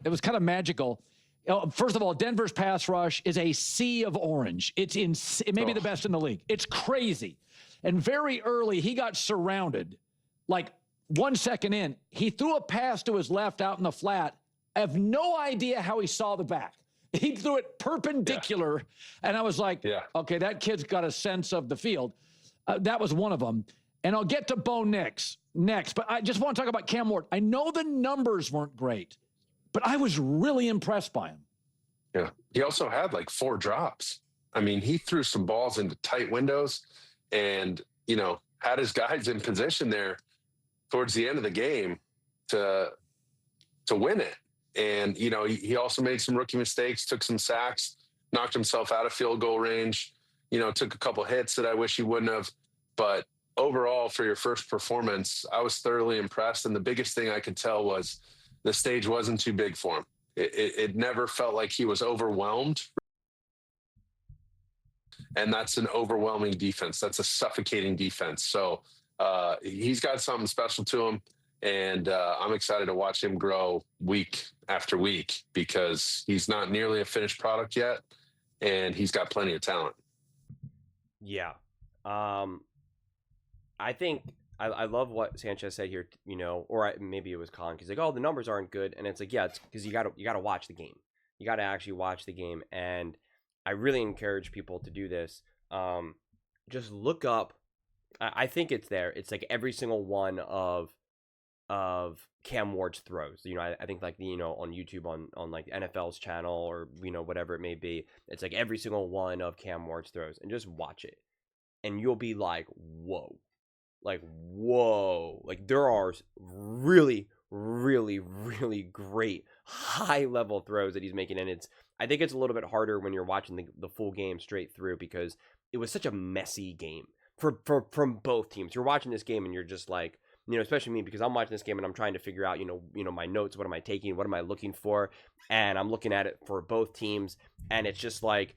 It was kind of magical. First of all, Denver's pass rush is a sea of orange. It may be the best in the league. It's crazy. And very early, he got surrounded. Like 1 second in, he threw a pass to his left out in the flat. I have no idea how he saw the back. He threw it perpendicular. And I was like, okay, that kid's got a sense of the field. That was one of them. And I'll get to Bo Nix next. But I just want to talk about Cam Ward. I know the numbers weren't great, but I was really impressed by him. Yeah. He also had like 4 drops. I mean, he threw some balls into tight windows and, had his guys in position there towards the end of the game to win it. And, he also made some rookie mistakes, took some sacks, knocked himself out of field goal range, took a couple hits that I wish he wouldn't have. But overall, for your first performance, I was thoroughly impressed. And the biggest thing I could tell was the stage wasn't too big for him. It never felt like he was overwhelmed. And that's an overwhelming defense. That's a suffocating defense. So he's got something special to him. And I'm excited to watch him grow week after week because he's not nearly a finished product yet. And he's got plenty of talent. Yeah. I think I love what Sanchez said here, or maybe it was Colin. He's like, oh, the numbers aren't good. And it's like, yeah, it's because you got to watch the game. You got to actually watch the game. And I really encourage people to do this. Just look up. I think it's there. It's like every single one of Cam Ward's throws. I think like, on YouTube on like NFL's channel or, whatever it may be. It's like every single one of Cam Ward's throws and just watch it. And you'll be like, whoa. Like, whoa. Like, there are really, really, really great high-level throws that he's making. And I think it's a little bit harder when you're watching the full game straight through because it was such a messy game from both teams. You're watching this game and you're just like, especially me, because I'm watching this game and I'm trying to figure out, my notes. What am I taking? What am I looking for? And I'm looking at it for both teams. And it's just like,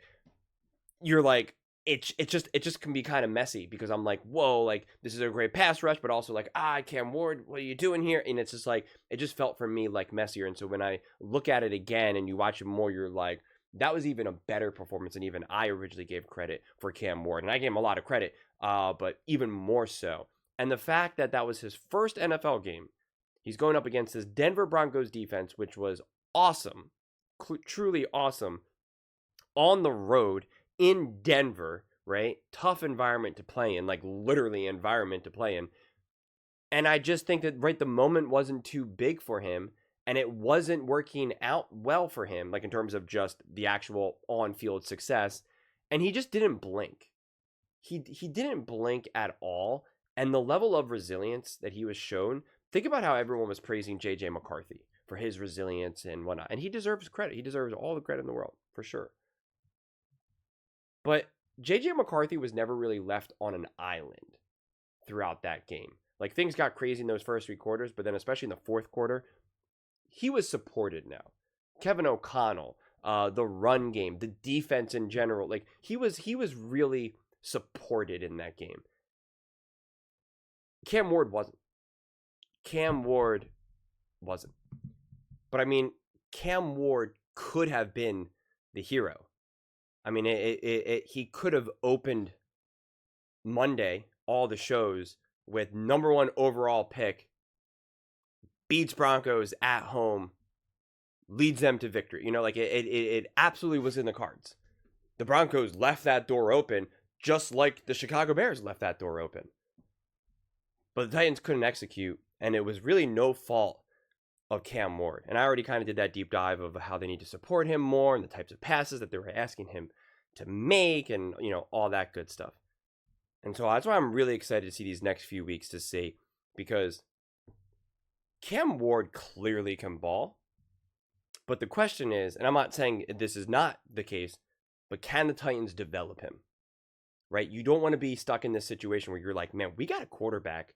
you're like, it just can be kind of messy because I'm like, whoa, like this is a great pass rush, but also like, Cam Ward, what are you doing here? And it's just like, it just felt for me like messier. And so when I look at it again and you watch it more, you're like, that was even a better performance than even I originally gave credit for Cam Ward. And I gave him a lot of credit, but even more so. And the fact that that was his first NFL game, he's going up against this Denver Broncos defense, which was awesome, truly awesome, on the road in Denver, right? Tough environment to play in, like literally environment to play in. And I just think that, right, the moment wasn't too big for him and it wasn't working out well for him, like in terms of just the actual on-field success. And he just didn't blink. He didn't blink at all. And the level of resilience that he was shown, think about how everyone was praising J.J. McCarthy for his resilience and whatnot. And he deserves credit. He deserves all the credit in the world, for sure. But J.J. McCarthy was never really left on an island throughout that game. Like, things got crazy in those first 3 quarters, but then especially in the fourth quarter, he was supported now. Kevin O'Connell, the run game, the defense in general, like, he was really supported in that game. Cam Ward wasn't. But I mean, Cam Ward could have been the hero. I mean, he could have opened Monday, all the shows, with number 1 overall pick, beats Broncos at home, leads them to victory. Like it absolutely was in the cards. The Broncos left that door open, just like the Chicago Bears left that door open. But the Titans couldn't execute, and it was really no fault of Cam Ward. And I already kind of did that deep dive of how they need to support him more and the types of passes that they were asking him to make and, all that good stuff. And so that's why I'm really excited to see these next few weeks to see, because Cam Ward clearly can ball. But the question is, and I'm not saying this is not the case, but can the Titans develop him? Right? You don't want to be stuck in this situation where you're like, man, we got a quarterback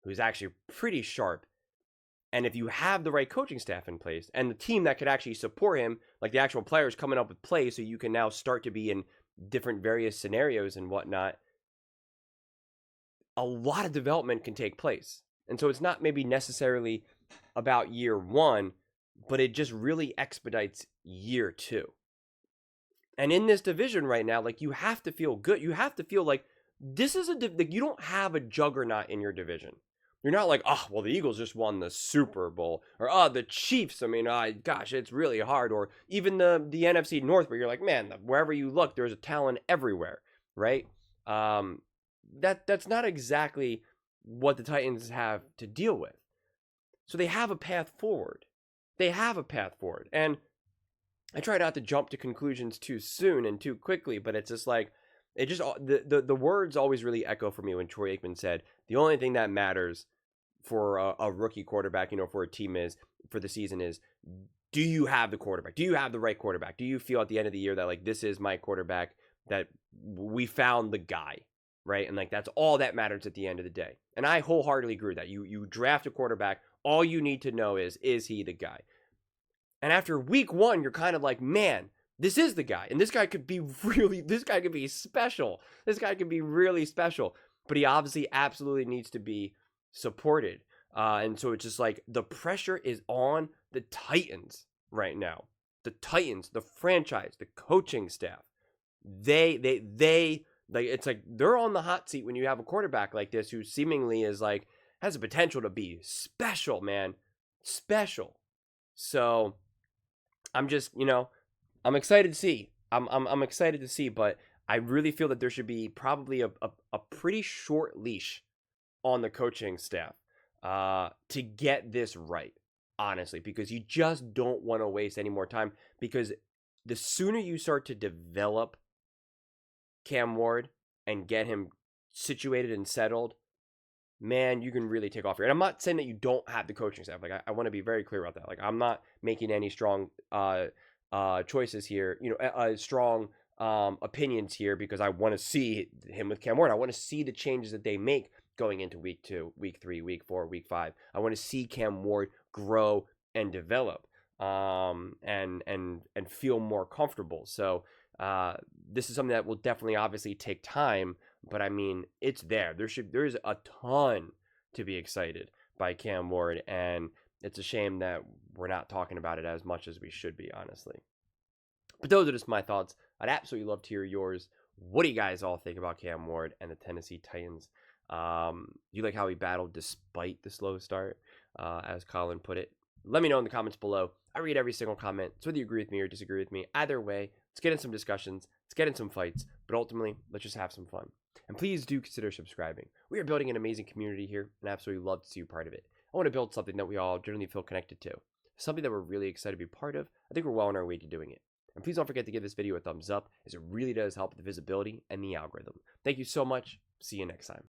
who's actually pretty sharp. And if you have the right coaching staff in place and the team that could actually support him, like the actual players coming up with plays so you can now start to be in different various scenarios and whatnot, a lot of development can take place. And so it's not maybe necessarily about year 1, but it just really expedites year 2. And in this division right now, like, you have to feel good. You have to feel like this is like, you don't have a juggernaut in your division. You're not like, oh, well, the Eagles just won the Super Bowl, or oh, the Chiefs. I mean, gosh, it's really hard. Or even the NFC North, where you're like, man, wherever you look, there's a talent everywhere, right? That's not exactly what the Titans have to deal with. So they have a path forward. They have a path forward, and I try not to jump to conclusions too soon and too quickly, but it's just like, it just, the words always really echo for me when Troy Aikman said, the only thing that matters for a rookie quarterback, for a team for the season is, do you have the quarterback? Do you have the right quarterback? Do you feel at the end of the year that, like, this is my quarterback, that we found the guy, right? And, like, that's all that matters at the end of the day. And I wholeheartedly agree with that. You draft a quarterback, all you need to know is he the guy? And after week 1, you're kind of like, man, this is the guy. And this guy could be special. This guy could be really special. But he obviously absolutely needs to be supported. And so it's just like, the pressure is on the Titans right now. The Titans, the franchise, the coaching staff. They like, it's like they're on the hot seat when you have a quarterback like this who seemingly is like, has the potential to be special, man. Special. So I'm just, I'm excited to see. I'm excited to see, but I really feel that there should be probably a pretty short leash on the coaching staff to get this right, honestly, because you just don't want to waste any more time, because the sooner you start to develop Cam Ward and get him situated and settled, man, you can really take off here. And I'm not saying that you don't have the coaching staff. Like, I want to be very clear about that. Like, I'm not making any strong choices here, strong opinions here, because I want to see him with Cam Ward. I want to see the changes that they make going into week 2, week 3, week 4, week 5. I want to see Cam Ward grow and develop, and feel more comfortable. So this is something that will definitely obviously take time, but I mean, it's there. There's a ton to be excited by Cam Ward, and it's a shame that we're not talking about it as much as we should be, honestly. But those are just my thoughts. I'd absolutely love to hear yours. What do you guys all think about Cam Ward and the Tennessee Titans? You like how he battled despite the slow start, as Colin put it? Let me know in the comments below. I read every single comment, so whether you agree with me or disagree with me, either way, let's get in some discussions, let's get in some fights, but ultimately, let's just have some fun. And please do consider subscribing. We are building an amazing community here, and I absolutely love to see you part of it. I want to build something that we all generally feel connected to, something that we're really excited to be part of. I think we're well on our way to doing it. And please don't forget to give this video a thumbs up, as it really does help with the visibility and the algorithm. Thank you so much. See you next time.